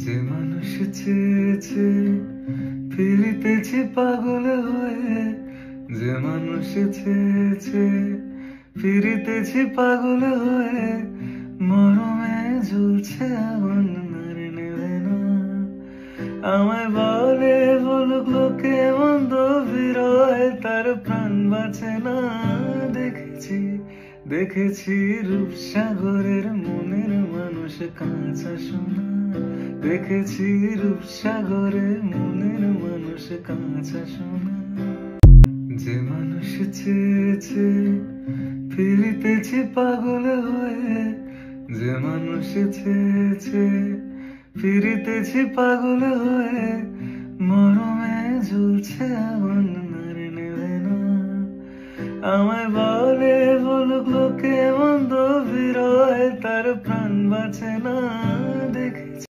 যে মানুষ চেয়েছে ফিরিতেছি পাগল হয়ে, যে মানুষ চেয়েছে ফিরিতেছি পাগল হয়ে, মরমে ঝুলছে আগুন নারে নেবে না। আমায় বলে বলুক লোকে মন্দ বিরয়, তার প্রাণ বাঁচে না। দেখেছি দেখেছি রূপসাগরের মনের মানুষ কাঁচা সোনা, দেখেছি রূপসাগরের মনের মানুষ কাঁচা সোনা। যে মানুষ চেয়েছে ফিরিতেছি পাগল হয়ে, যে মানুষ চেয়েছে ফিরিতেছি পাগল হয়ে, মরমে ঝুলছে আগুন নারে নেবে না। আমায় বলে বলুক লোকে মন্দ বিরয়, তার প্রাণ বাঁচে না।